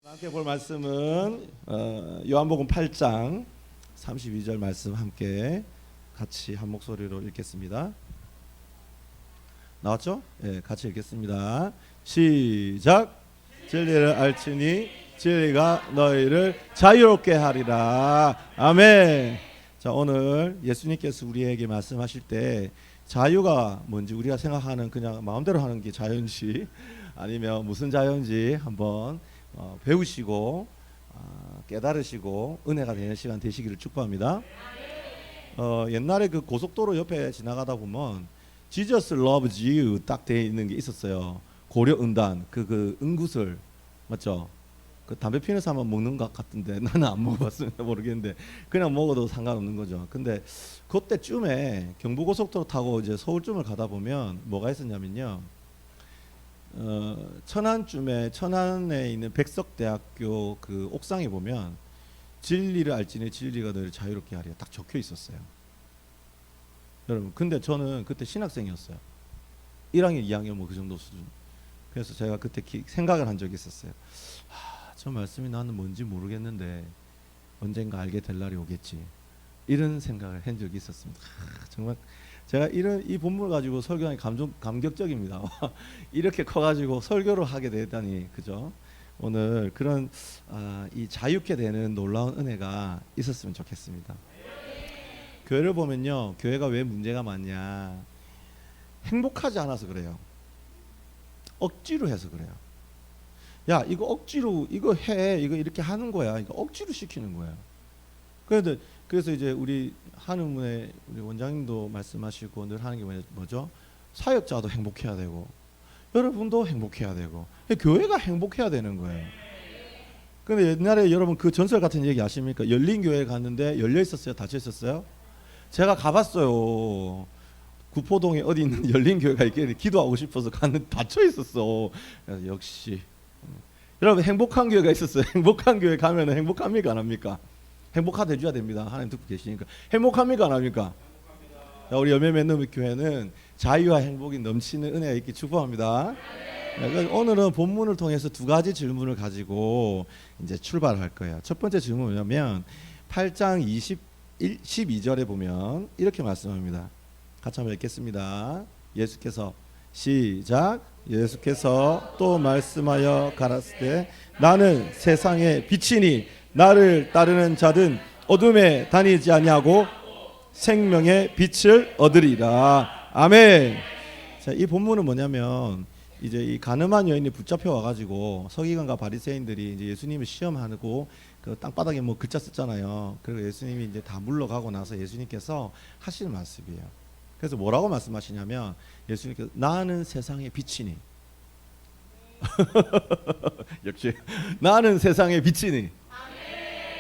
함께 볼 말씀은 요한복음 8장 32절 말씀 함께 같이 한 목소리로 읽겠습니다. 나왔죠? 예, 같이 읽겠습니다. 시작. 진리를 알지니 진리가 너희를 자유롭게 하리라. 아멘. 자, 오늘 예수님께서 우리에게 말씀하실 때 자유가 뭔지 우리가 생각하는 그냥 마음대로 하는 게 자유인지 아니면 무슨 자유인지 한번 배우시고 깨달으시고 은혜가 되는 시간 되시기를 축복합니다. 옛날에 그 고속도로 옆에 지나가다 보면 Jesus loves you 딱 되어 있는 게 있었어요. 고려은단 그 은구슬 맞죠? 그 담배 피는 사람만 먹는 것 같은데 나는 안 먹어봤으니까 모르겠는데 그냥 먹어도 상관없는 거죠. 근데 그때쯤에 경부고속도로 타고 이제 서울쯤을 가다 보면 뭐가 있었냐면요. 천안에 있는 백석대학교 그 옥상에 보면 진리를 알지니 진리가 너희를 자유롭게 하리라 딱 적혀 있었어요. 여러분, 근데 저는 그때 신학생이었어요. 1학년, 2학년 뭐 그 정도 수준. 그래서 제가 그때 생각을 한 적이 있었어요. 저 말씀이 나는 뭔지 모르겠는데 언젠가 알게 될 날이 오겠지. 이런 생각을 한 적이 있었습니다. 정말 제가 이 본문을 가지고 설교하니 감격적입니다. 이렇게 커가지고 설교를 하게 되다니, 그죠? 오늘 그런 이 자유케 되는 놀라운 은혜가 있었으면 좋겠습니다. 교회를 보면요, 교회가 왜 문제가 많냐? 행복하지 않아서 그래요. 억지로 해서 그래요. 야, 이거 억지로 이거 해, 이거 이렇게 하는 거야. 이거 억지로 시키는 거예요. 그래서 이제 우리 한우문의 우리 원장님도 말씀하시고 늘 하는 게 뭐죠? 사역자도 행복해야 되고 여러분도 행복해야 되고 교회가 행복해야 되는 거예요. 근데 옛날에 여러분 그 전설 같은 얘기 아십니까? 열린 교회 갔는데 열려 있었어요? 닫혀 있었어요? 제가 가봤어요. 구포동에 어디 있는 열린 교회가 있길래 기도하고 싶어서 갔는데 닫혀 있었어. 역시 여러분 행복한 교회가 있었어요. 행복한 교회 가면 행복합니까 안 합니까? 행복하게 해줘야 됩니다. 하나님 듣고 계시니까. 행복합니까 안 합니까? 자, 우리 열매맺는 교회는 자유와 행복이 넘치는 은혜가 있기 축복합니다. 네, 오늘은 본문을 통해서 두 가지 질문을 가지고 이제 출발할 거예요. 첫 번째 질문은 뭐냐면 8장 12절에 보면 이렇게 말씀합니다. 같이 한번 읽겠습니다. 예수께서 시작. 예수께서 또 말씀하여 가라사대 때 나는 세상의 빛이니 나를 따르는 자든 어둠에 다니지 아니하고 생명의 빛을 얻으리라. 아멘. 자, 이 본문은 뭐냐면 이제 이 가늠한 여인이 붙잡혀 와가지고 서기관과 바리새인들이 이제 예수님을 시험하고 그 땅바닥에 뭐 글자 썼잖아요. 그리고 예수님이 이제 다 물러가고 나서 예수님께서 하시는 말씀이에요. 그래서 뭐라고 말씀하시냐면 예수님께서 나는 세상의 빛이니 역시 나는 세상의 빛이니.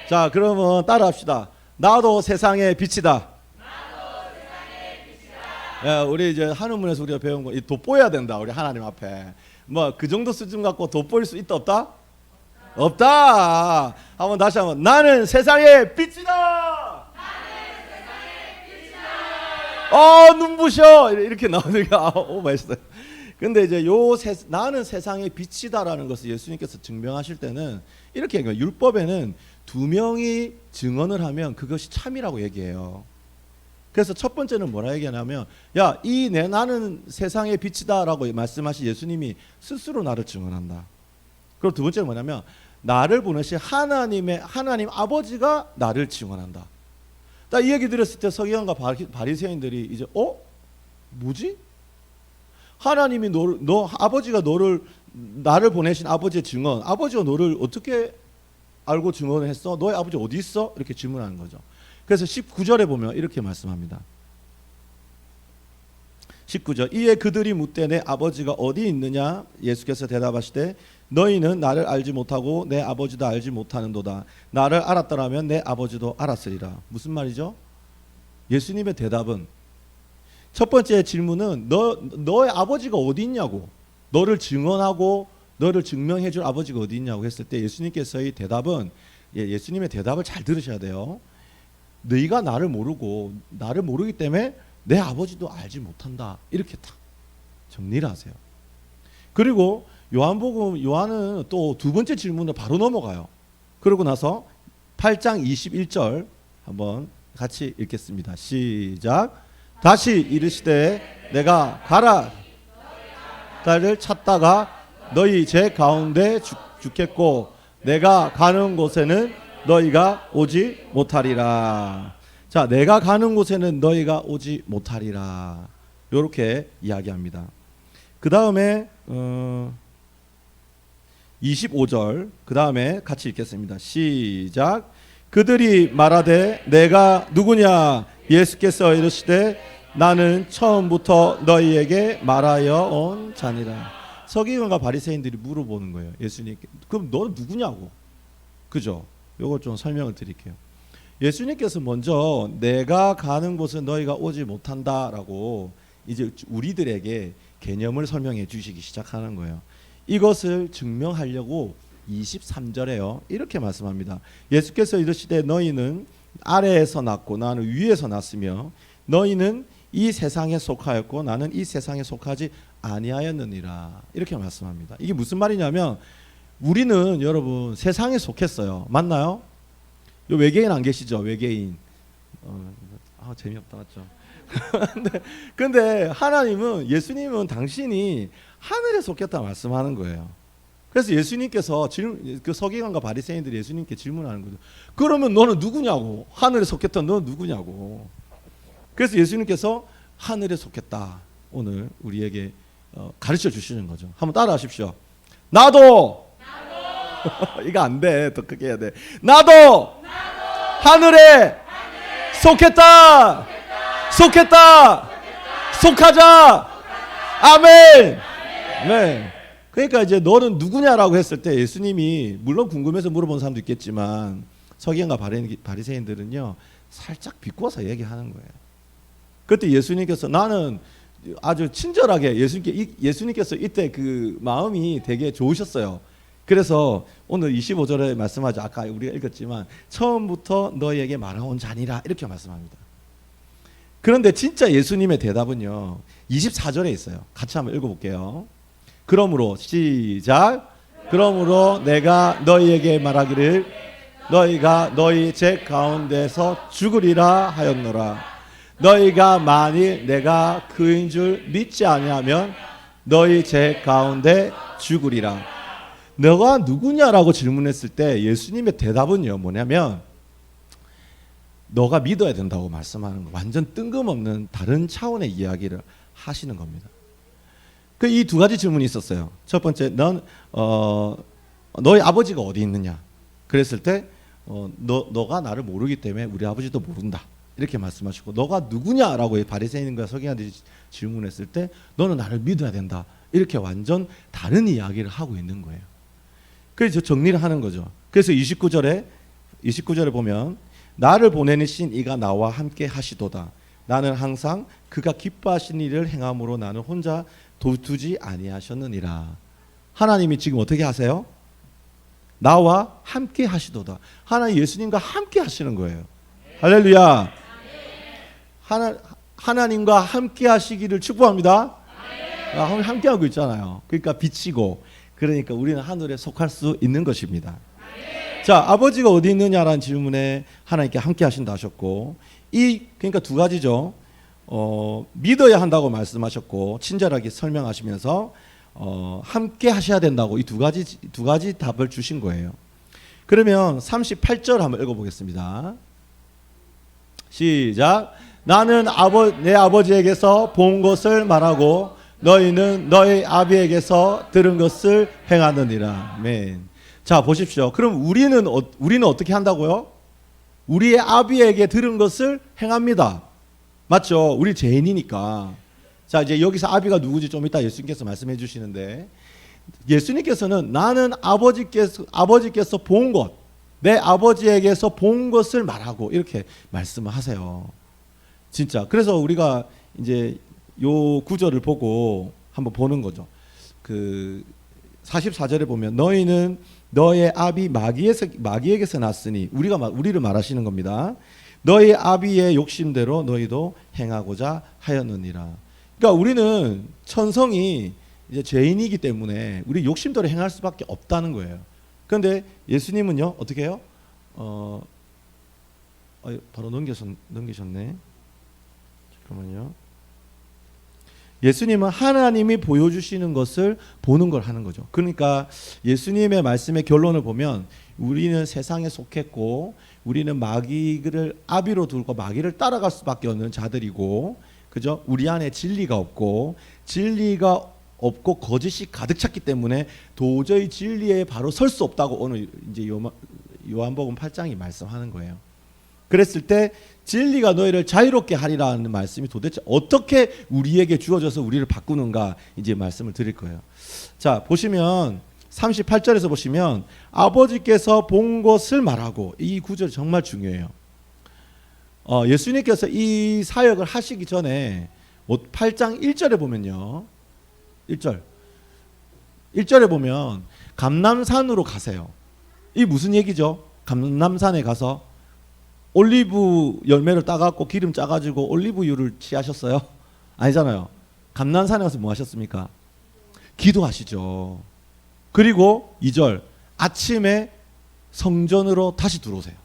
자, 그러면 따라합시다. 나도 세상의 빛이다. 예, 우리 이제 한우문에서 우리가 배운 거, 이 돋보여야 된다. 우리 하나님 앞에. 뭐 그 정도 수준 갖고 돋보일 수 있다 없다? 없다. 한번 다시 한번. 나는 세상의 빛이다. 눈부셔. 이렇게 나오니까 오 맛있어요. 근데 이제 나는 세상의 빛이다라는 것을 예수님께서 증명하실 때는 이렇게 얘기해요. 율법에는 두 명이 증언을 하면 그것이 참이라고 얘기해요. 그래서 첫 번째는 뭐라 얘기하냐면 야, 나는 세상의 빛이다라고 말씀하신 예수님이 스스로 나를 증언한다. 그리고 두 번째는 뭐냐면 나를 보내신 하나님 아버지가 나를 증언한다. 딱 이 얘기 들었을 때 서기관과 바리새인들이 이제 뭐지? 하나님이 아버지가 나를 보내신 아버지의 증언, 아버지가 너를 어떻게 알고 증언을 했어? 너의 아버지 어디 있어? 이렇게 질문하는 거죠. 그래서 19절에 보면 이렇게 말씀합니다. 19절 이에 그들이 묻되 내 아버지가 어디 있느냐? 예수께서 대답하시되 너희는 나를 알지 못하고 내 아버지도 알지 못하는도다. 나를 알았더라면 내 아버지도 알았으리라. 무슨 말이죠? 예수님의 대답은 첫 번째 질문은 너의 아버지가 어디 있냐고, 너를 증언하고 너를 증명해 줄 아버지가 어디 있냐고 했을 때 예수님께서의 대답은 예수님의 대답을 잘 들으셔야 돼요. 너희가 나를 모르기 때문에 내 아버지도 알지 못한다. 이렇게 딱 정리를 하세요. 그리고 요한은 또 두 번째 질문을 바로 넘어가요. 그러고 나서 8장 21절 한번 같이 읽겠습니다. 시작. 다시 이르시되 내가 가라 나를 찾다가 너희 제 가운데 죽겠고 내가 가는 곳에는 너희가 오지 못하리라. 자, 내가 가는 곳에는 너희가 오지 못하리라. 이렇게 이야기합니다. 그 다음에 25절 그 다음에 같이 읽겠습니다. 시작. 그들이 말하되 내가 누구냐? 예수께서 이르시되 나는 처음부터 너희에게 말하여 온 자니라. 서기관과 바리새인들이 물어보는 거예요. 예수님께. 그럼 너는 누구냐고. 그죠? 요거 좀 설명을 드릴게요. 예수님께서 먼저 내가 가는 곳은 너희가 오지 못한다라고 이제 우리들에게 개념을 설명해 주시기 시작하는 거예요. 이것을 증명하려고 23절에요. 이렇게 말씀합니다. 예수께서 이르시되 너희는 아래에서 났고 나는 위에서 났으며 너희는 이 세상에 속하였고 나는 이 세상에 속하지 아니하였느니라. 이렇게 말씀합니다. 이게 무슨 말이냐면 우리는 여러분 세상에 속했어요. 맞나요? 요 외계인 안 계시죠? 외계인. 재미없다 맞죠? 근데 하나님은 예수님은 당신이 하늘에 속했다 말씀하는 거예요. 그래서 예수님께서 그 서기관과 바리새인들이 예수님께 질문하는 거죠. 그러면 너는 누구냐고. 하늘에 속했던 너는 누구냐고. 그래서 예수님께서 하늘에 속했다. 오늘 우리에게 가르쳐 주시는 거죠. 한번 따라 하십시오. 나도. 이거 안 돼. 더 크게 해야 돼. 나도 하늘에 속했다. 속하자. 아멘. 네. 그러니까 이제 너는 누구냐라고 했을 때 예수님이 물론 궁금해서 물어본 사람도 있겠지만 서기관과 바리새인들은요 살짝 비꼬아서 얘기하는 거예요. 그때 예수님께서 나는 아주 친절하게 예수님께서 이때 그 마음이 되게 좋으셨어요. 그래서 오늘 25절에 말씀하죠. 아까 우리가 읽었지만 처음부터 너희에게 말하온 자니라 이렇게 말씀합니다. 그런데 진짜 예수님의 대답은요 24절에 있어요. 같이 한번 읽어볼게요. 그러므로 시작. 그러므로 내가 너희에게 말하기를 너희가 너희 제 가운데서 죽으리라 하였노라. 너희가 만일 내가 그인 줄 믿지 아니하면 너희 제 가운데 죽으리라. 너가 누구냐라고 질문했을 때 예수님의 대답은요 뭐냐면 너가 믿어야 된다고 말씀하는 거. 완전 뜬금없는 다른 차원의 이야기를 하시는 겁니다. 그 이 두 가지 질문이 있었어요. 첫 번째, 너희 아버지가 어디 있느냐? 그랬을 때 너가 나를 모르기 때문에 우리 아버지도 모른다. 이렇게 말씀하시고 너가 누구냐라고 바리새인과 서기관들이 질문했을 때 너는 나를 믿어야 된다. 이렇게 완전 다른 이야기를 하고 있는 거예요. 그래서 정리를 하는 거죠. 그래서 29절에 보면 나를 보내신 이가 나와 함께 하시도다. 나는 항상 그가 기뻐하신 일을 행함으로 나는 혼자 두지 아니하셨느니라. 하나님이 지금 어떻게 하세요? 나와 함께 하시도다. 하나님 예수님과 함께 하시는 거예요. 할렐루야. 하나님과 함께 하시기를 축복합니다. 함께 하고 있잖아요. 그러니까 빛이고 그러니까 우리는 하늘에 속할 수 있는 것입니다. 자, 아버지가 어디 있느냐라는 질문에 하나님께 함께 하신다 하셨고 그러니까 두 가지죠. 믿어야 한다고 말씀하셨고 친절하게 설명하시면서 함께 하셔야 된다고 이 두 가지 답을 주신 거예요. 그러면 38절 한번 읽어보겠습니다. 시작. 나는 내 아버지에게서 본 것을 말하고 너희는 너희 아비에게서 들은 것을 행하느니라. 아멘. 자, 보십시오. 그럼 우리는 어떻게 한다고요? 우리의 아비에게 들은 것을 행합니다. 맞죠? 우리 죄인이니까. 자, 이제 여기서 아비가 누구지 좀 이따 예수님께서 말씀해 주시는데 예수님께서는 나는 아버지께서 본 것, 내 아버지에게서 본 것을 말하고 이렇게 말씀을 하세요. 진짜. 그래서 우리가 이제 요 구절을 보고 한번 보는 거죠. 그 44절에 보면 너희는 너의 아비 마귀에게서 났으니 우리를 말하시는 겁니다. 너희 아비의 욕심대로 너희도 행하고자 하였느니라. 그러니까 우리는 천성이 이제 죄인이기 때문에 우리 욕심대로 행할 수밖에 없다는 거예요. 그런데 예수님은요 어떻게 해요? 바로 넘기셨네. 잠깐만요. 예수님은 하나님이 보여주시는 것을 보는 걸 하는 거죠. 그러니까 예수님의 말씀의 결론을 보면 우리는 세상에 속했고 우리는 마귀를 아비로 두고 마귀를 따라갈 수밖에 없는 자들이고, 그죠? 우리 안에 진리가 없고 거짓이 가득 찼기 때문에 도저히 진리에 바로 설 수 없다고 오늘 이제 요한복음 8장이 말씀하는 거예요. 그랬을 때 진리가 너희를 자유롭게 하리라는 말씀이 도대체 어떻게 우리에게 주어져서 우리를 바꾸는가 이제 말씀을 드릴 거예요. 자, 보시면 38절에서 보시면 아버지께서 본 것을 말하고, 이 구절 정말 중요해요. 예수님께서 이 사역을 하시기 전에 8장 1절에 보면요. 1절에 보면 감람산으로 가세요. 이 무슨 얘기죠? 감람산에 가서 올리브 열매를 따갖고 기름 짜가지고 올리브유를 취하셨어요? 아니잖아요. 감람산에 가서 뭐 하셨습니까? 기도하시죠. 그리고 2절 아침에 성전으로 다시 들어오세요.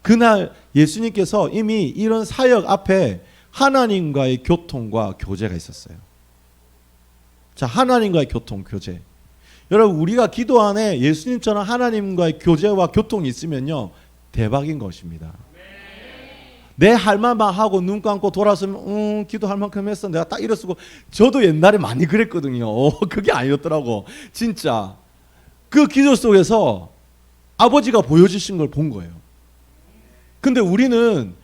그날 예수님께서 이미 이런 사역 앞에 하나님과의 교통과 교제가 있었어요. 자, 하나님과의 교통, 교제. 여러분, 우리가 기도 안에 예수님처럼 하나님과의 교제와 교통이 있으면요 대박인 것입니다. 내 할 말만 하고 눈 감고 돌아서면 기도할 만큼 했어. 내가 딱 이랬고, 저도 옛날에 많이 그랬거든요. 그게 아니었더라고. 진짜 그 기도 속에서 아버지가 보여주신 걸 본 거예요. 근데 우리는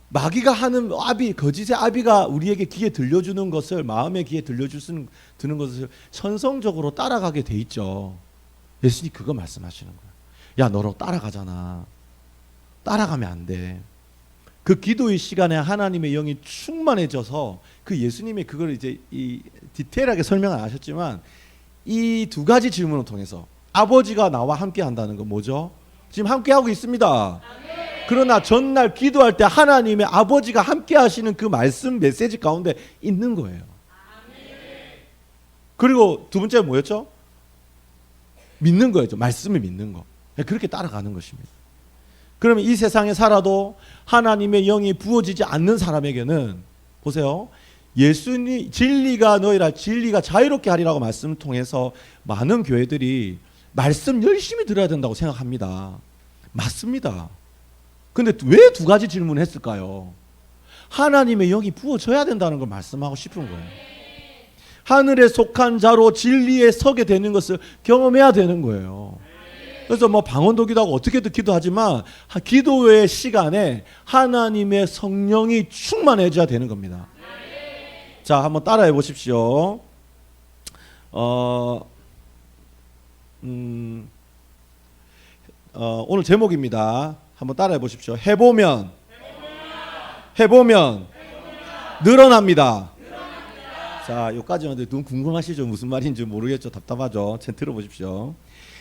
마귀가 하는 거짓의 아비가 우리에게 귀에 들려주는 것을, 마음의 귀에 드는 것을 선성적으로 따라가게 돼 있죠. 예수님 그거 말씀하시는 거예요. 야, 너로 따라가잖아. 따라가면 안 돼. 그 기도의 시간에 하나님의 영이 충만해져서 그 예수님이 그걸 이제 이 디테일하게 설명은 안 하셨지만 이 두 가지 질문을 통해서 아버지가 나와 함께 한다는 건 뭐죠? 지금 함께 하고 있습니다. 그러나 전날 기도할 때 하나님의 아버지가 함께 하시는 그 말씀 메시지 가운데 있는 거예요. 그리고 두 번째 뭐였죠? 믿는 거였죠. 말씀을 믿는 거. 그렇게 따라가는 것입니다. 그러면 이 세상에 살아도 하나님의 영이 부어지지 않는 사람에게는 보세요. 예수님 진리가 너희라 진리가 자유롭게 하리라고 말씀을 통해서 많은 교회들이 말씀 열심히 들어야 된다고 생각합니다. 맞습니다. 근데 왜 두 가지 질문을 했을까요? 하나님의 영이 부어져야 된다는 걸 말씀하고 싶은 거예요. 하늘에 속한 자로 진리에 서게 되는 것을 경험해야 되는 거예요. 그래서 뭐 방언도 기도하고 어떻게든 기도하지만 기도의 시간에 하나님의 성령이 충만해져야 되는 겁니다. 자, 한번 따라해 보십시오. 오늘 제목입니다. 한번 따라해 보십시오. 해보면 늘어납니다. 자, 여기까지는 눈 궁금하시죠? 무슨 말인지 모르겠죠? 답답하죠? 제 들어보십시오.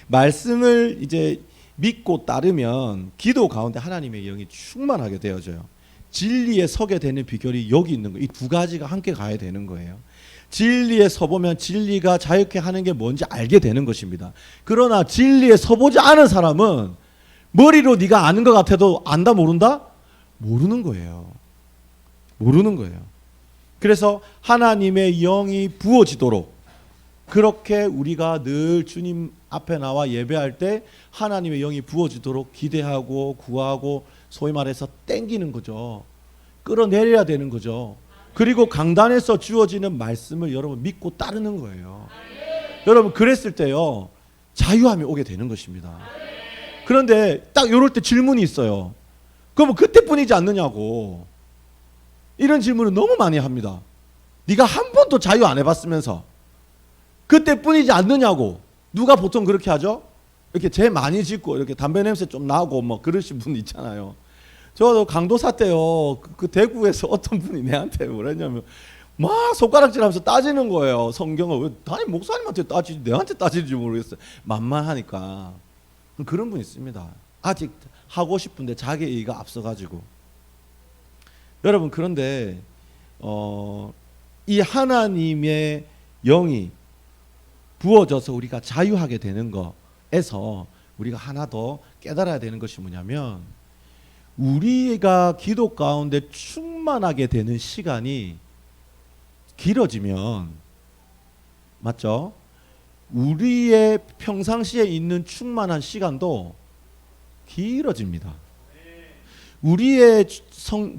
말씀을 이제 믿고 따르면 기도 가운데 하나님의 영이 충만하게 되어져요. 진리에 서게 되는 비결이 여기 있는 거예요. 이 두 가지가 함께 가야 되는 거예요. 진리에 서보면 진리가 자유케 하는 게 뭔지 알게 되는 것입니다. 그러나 진리에 서보지 않은 사람은 머리로 네가 아는 것 같아도 안다 모른다? 모르는 거예요. 모르는 거예요. 그래서 하나님의 영이 부어지도록 그렇게 우리가 늘 주님 앞에 나와 예배할 때 하나님의 영이 부어지도록 기대하고 구하고 소위 말해서 땡기는 거죠. 끌어내려야 되는 거죠. 그리고 강단에서 주어지는 말씀을 여러분 믿고 따르는 거예요. 여러분 그랬을 때요 자유함이 오게 되는 것입니다. 그런데 딱 이럴 때 질문이 있어요. 그럼 그때뿐이지 않느냐고. 이런 질문을 너무 많이 합니다. 네가 한 번도 자유 안 해봤으면서 그때뿐이지 않느냐고. 누가 보통 그렇게 하죠? 이렇게 죄 많이 짓고 이렇게 담배 냄새 좀 나고 뭐 그러신 분 있잖아요. 저도 강도사 때요 그 대구에서 어떤 분이 내한테 뭐랬냐면 막 손가락질하면서 따지는 거예요. 성경을 왜 담임 목사님한테 따지지 내한테 따지는지 모르겠어요. 만만하니까. 그런 분 있습니다. 아직 하고 싶은데 자기 의의가 앞서가지고. 여러분 그런데 이 하나님의 영이 부어져서 우리가 자유하게 되는 거에서 우리가 하나 더 깨달아야 되는 것이 뭐냐면, 우리가 기도 가운데 충만하게 되는 시간이 길어지면, 맞죠? 우리의 평상시에 있는 충만한 시간도 길어집니다. 우리의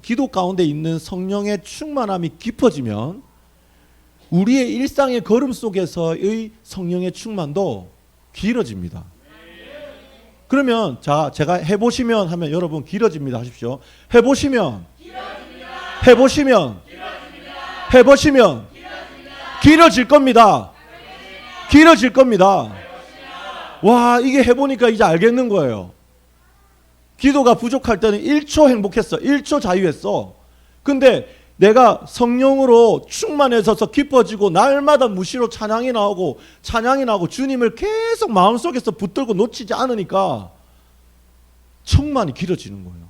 기도 가운데 있는 성령의 충만함이 깊어지면 우리의 일상의 걸음 속에서의 성령의 충만도 길어집니다. 그러면 자, 제가 해보시면 하면 여러분 길어집니다 하십시오. 해보시면 해보시면 해보시면 길어질 겁니다. 길어질 겁니다. 와, 이게 해보니까 이제 알겠는 거예요. 기도가 부족할 때는 1초 행복했어. 1초 자유했어. 근데 내가 성령으로 충만해져서 깊어지고 날마다 무시로 찬양이 나오고 주님을 계속 마음속에서 붙들고 놓치지 않으니까 충만이 길어지는 거예요.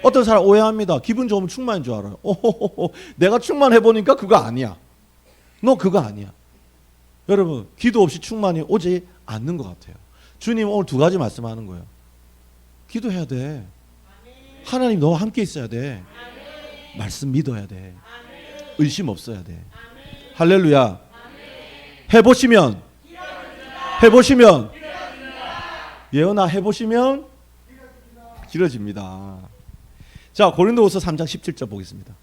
어떤 사람 오해합니다. 기분 좋으면 충만인 줄 알아요. 오호호호, 내가 충만해보니까 그거 아니야. 너 그거 아니야. 여러분, 기도 없이 충만이 오지 않는 것 같아요. 주님 오늘 2가지 말씀하는 거예요. 기도해야 돼. 하나님 너와 함께 있어야 돼. 말씀 믿어야 돼. 의심 없어야 돼. 할렐루야. 해보시면 예언아, 해보시면 길어집니다. 자, 고린도후서 3장 17절 보겠습니다.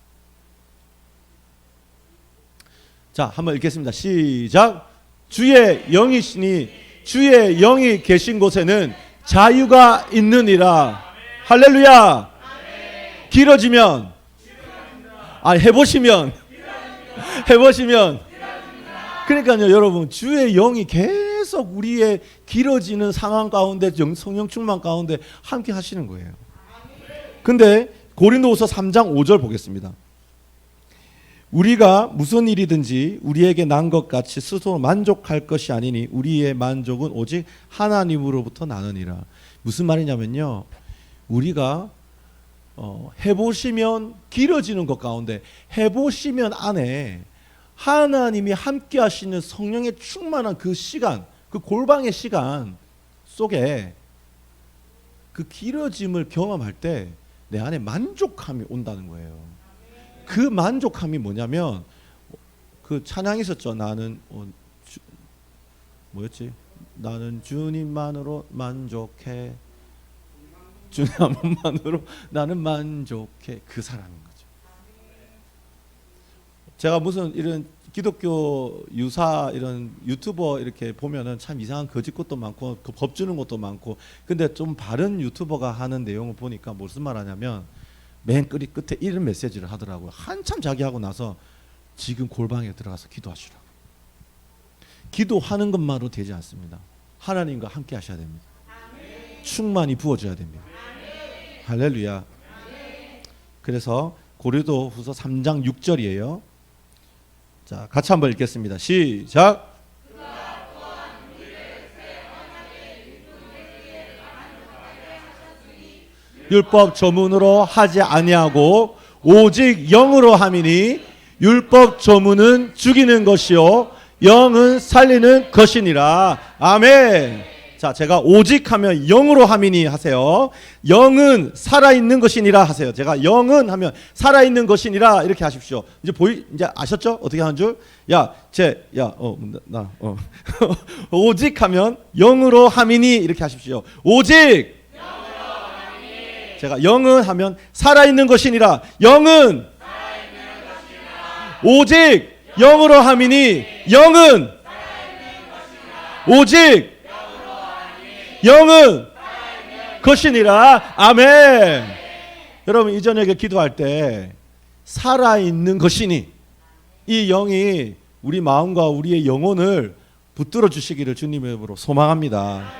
자, 한번 읽겠습니다. 시작. 주의 영이시니 주의 영이 계신 곳에는 자유가 있느니라. 할렐루야. 길어지면, 해보시면 그러니까요, 여러분, 주의 영이 계속 우리의 길어지는 상황 가운데, 성령 충만 가운데 함께 하시는 거예요. 근데 고린도후서 3장 5절 보겠습니다. 우리가 무슨 일이든지 우리에게 난 것 같이 스스로 만족할 것이 아니니 우리의 만족은 오직 하나님으로부터 나느니라. 무슨 말이냐면요, 우리가 해보시면 길어지는 것 가운데, 해보시면 안에 하나님이 함께 하시는 성령의 충만한 그 시간, 그 골방의 시간 속에 그 길어짐을 경험할 때 내 안에 만족함이 온다는 거예요. 그 만족함이 뭐냐면, 그 찬양이 있었죠. 나는 뭐였지? 나는 주님만으로 만족해. 주님만으로 나는 만족해. 그 사람인 거죠. 제가 무슨 이런 기독교 유사 이런 유튜버 이렇게 보면은 참 이상한 거짓 것도 많고 법 주는 것도 많고, 근데 좀 바른 유튜버가 하는 내용을 보니까 무슨 말 하냐면, 맨 끝에 이런 메시지를 하더라고요. 한참 자기하고 나서 지금 골방에 들어가서 기도하시라고. 기도하는 것만으로 되지 않습니다. 하나님과 함께 하셔야 됩니다. 충만히 부어줘야 됩니다. 할렐루야. 그래서 고린도후서 3장 6절이에요. 자, 같이 한번 읽겠습니다. 시작. 율법 조문으로 하지 아니하고 오직 영으로 함이니 율법 조문은 죽이는 것이요 영은 살리는 것이니라. 아멘. 자, 제가 오직 하면 영으로 함이니 하세요. 영은 살아있는 것이니라 하세요. 제가 영은 하면 살아있는 것이니라 이렇게 하십시오. 이제 아셨죠? 어떻게 하는 줄? 오직 하면 영으로 함이니 이렇게 하십시오. 오직 제가 영은 하면 살아있는 것이니라. 영은 오직 영으로 함이니 영은 오직 영은 것이니라. 아멘. 여러분, 이 저녁에 기도할 때 살아있는 것이니 이 영이 우리 마음과 우리의 영혼을 붙들어 주시기를 주님의 이름으로 소망합니다.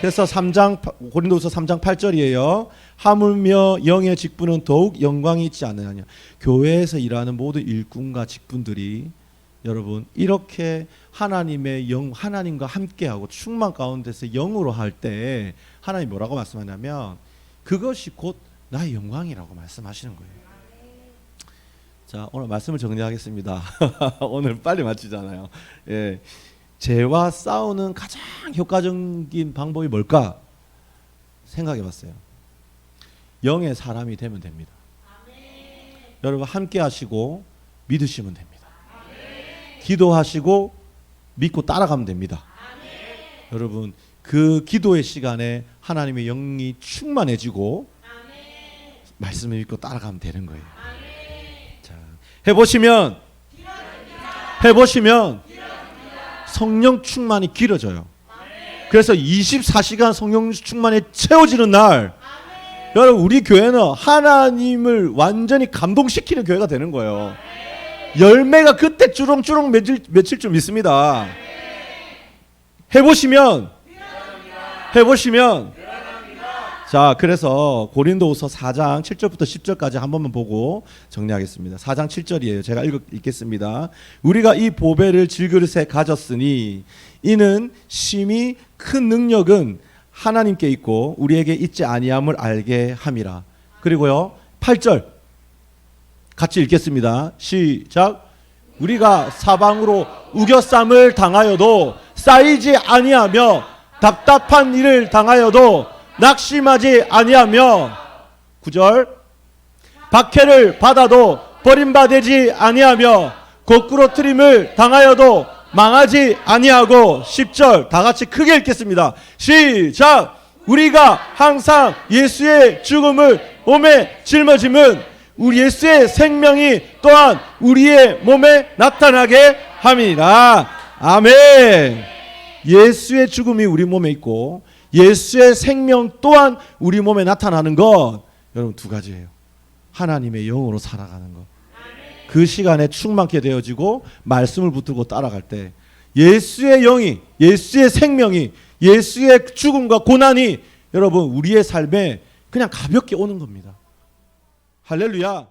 그래서 고린도후서 3장 8절이에요. 하물며 영의 직분은 더욱 영광이 있지 않느냐. 교회에서 일하는 모든 일꾼과 직분들이 여러분 이렇게 하나님의 영, 하나님과 함께하고 충만 가운데서 영으로 할 때 하나님 뭐라고 말씀하냐면 그것이 곧 나의 영광이라고 말씀하시는 거예요. 자, 오늘 말씀을 정리하겠습니다. 오늘 빨리 마치잖아요. 예. 죄와 싸우는 가장 효과적인 방법이 뭘까? 생각해 봤어요. 영의 사람이 되면 됩니다. 여러분 함께 하시고 믿으시면 됩니다. 기도하시고 믿고 따라가면 됩니다. 여러분 그 기도의 시간에 하나님의 영이 충만해지고 말씀을 믿고 따라가면 되는 거예요. 자, 해보시면 성령 충만이 길어져요. 그래서 24시간 성령 충만에 채워지는 날, 여러분 우리 교회는 하나님을 완전히 감동시키는 교회가 되는 거예요. 열매가 그때 주렁주렁 맺힐 줄 믿습니다. 해보시면 자, 그래서 고린도후서 4장 7절부터 10절까지 한 번만 보고 정리하겠습니다. 4장 7절이에요. 제가 읽겠습니다. 우리가 이 보배를 질그릇에 가졌으니 이는 심히 큰 능력은 하나님께 있고 우리에게 있지 아니함을 알게 함이라. 그리고요 8절 같이 읽겠습니다. 시작. 우리가 사방으로 우겨쌈을 당하여도 쌓이지 아니하며 답답한 일을 당하여도 낙심하지 아니하며 9절 박해를 받아도 버림받지 아니하며 거꾸로뜨림을 당하여도 망하지 아니하고 10절 다 같이 크게 읽겠습니다. 시작. 우리가 항상 예수의 죽음을 몸에 짊어짐은 우리 예수의 생명이 또한 우리의 몸에 나타나게 함이라. 아멘. 예수의 죽음이 우리 몸에 있고 예수의 생명 또한 우리 몸에 나타나는 것, 여러분 두 가지예요. 하나님의 영으로 살아가는 것. 그 시간에 충만케 되어지고 말씀을 붙들고 따라갈 때 예수의 영이, 예수의 생명이, 예수의 죽음과 고난이 여러분 우리의 삶에 그냥 가볍게 오는 겁니다. 할렐루야.